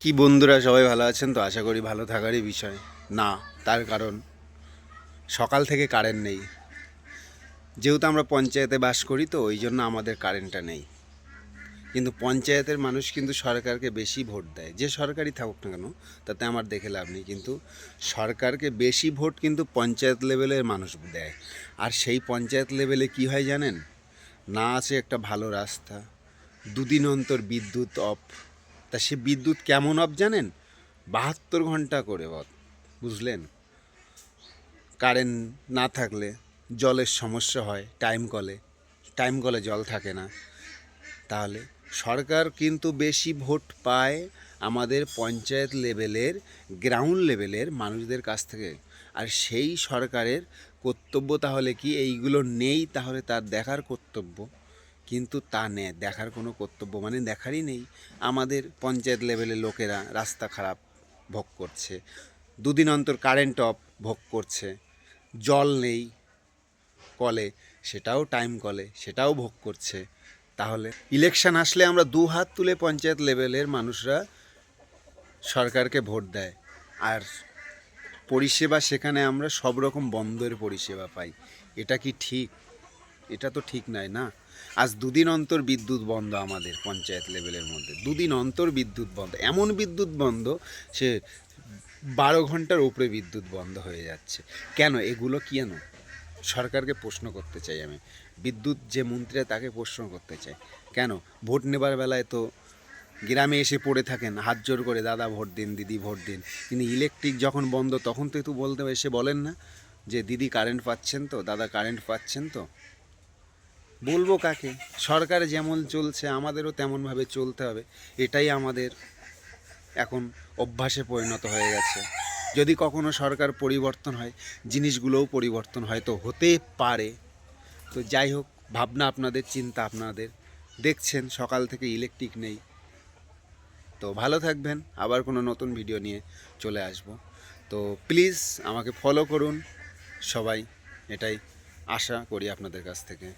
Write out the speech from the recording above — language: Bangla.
কি বন্ধুরা সবাই ভালো আছেন তো? আশা করি ভালো থাকারই বিষয়। না, তার কারণ সকাল থেকে কারেন্ট নেই। যেহেতু আমরা পঞ্চায়েতে বাস করি তো ওই জন্য আমাদের কারেন্টটা নেই। কিন্তু পঞ্চায়েতের মানুষ কিন্তু সরকারকে বেশি ভোট দেয়, যে সরকারই থাকুক না কেন, তাতে আমার দেখে লাভ নেই। কিন্তু সরকারকে বেশি ভোট কিন্তু পঞ্চায়েত লেভেলের মানুষ দেয়। আর সেই পঞ্চায়েত লেভেলে কি হয় জানেন? না আছে একটা ভালো রাস্তা, দুদিন অন্তর বিদ্যুৎ অফ। তা সে বিদ্যুৎ কেমন অফ জানেন? 72 ঘন্টা করে অফ। বুঝলেন? কারেন্ট না থাকলে জলের সমস্যা হয়, টাইম কলে জল থাকে না। তাহলে সরকার কিন্তু বেশি ভোট পায় আমাদের পঞ্চায়েত লেভেলের, গ্রাউন্ড লেভেলের মানুষদের কাছ থেকে। আর সেই সরকারের কর্তব্য তাহলে কি এইগুলো নেই? তাহলে তার দেখার কর্তব্য, কিন্তু তা নেই, দেখার কোনো কর্তব্য মানে দেখারই নেই। আমাদের পঞ্চায়েত লেভেলের লোকেরা রাস্তা খারাপ ভোগ করছে, দুদিন অন্তর কারেন্ট অফ ভোগ করছে, জল নেই কলে, সেটাও টাইম কলে, সেটাও ভোগ করছে। তাহলে ইলেকশন আসলে আমরা দু হাত তুলে পঞ্চায়েত লেভেলের মানুষরা সরকারকে ভোট দেয়। আর পরিষেবা সেখানে আমরা সব রকম বন্ধের পরিষেবা পাই। এটা কি ঠিক? এটা তো ঠিক নয় না। আজ দুদিন অন্তর বিদ্যুৎ বন্ধ আমাদের পঞ্চায়েত লেভেলের মধ্যে, দুদিন অন্তর বিদ্যুৎ বন্ধ। এমন বিদ্যুৎ বন্ধ, সে 12 ঘন্টার উপরে বিদ্যুৎ বন্ধ হয়ে যাচ্ছে। কেন এগুলো কেন? সরকারকে প্রশ্ন করতে চাই আমি, বিদ্যুৎ যে মন্ত্রী তাকে প্রশ্ন করতে চাই। কেন ভোট নেবার বেলায় তো গ্রামে এসে পড়ে থাকেন হাত জোর করে, দাদা ভোট দিন, দিদি ভোট দিন, কিন্তু ইলেকট্রিক যখন বন্ধ তখন তো একটু বলতে এসে বলেন না যে দিদি কারেন্ট পাচ্ছেন তো, দাদা কারেন্ট পাচ্ছেন তো? বলবো কাকে? সরকার যেমন চলছে আমাদেরও তেমনভাবে চলতে হবে, এটাই আমাদের এখন অভ্যাসে পরিণত হয়ে গেছে। যদি কখনো সরকার পরিবর্তন হয়, জিনিসগুলোও পরিবর্তন হয়তো হতে পারে। তো যাই হোক, ভাবনা আপনাদের, চিন্তা আপনাদের। দেখছেন সকাল থেকে ইলেকট্রিক নেই। তো ভালো থাকবেন, আবার কোনো নতুন ভিডিও নিয়ে চলে আসব। তো প্লিজ আমাকে ফলো করুন সবাই, এটাই আশা করি আপনাদের কাছ থেকে।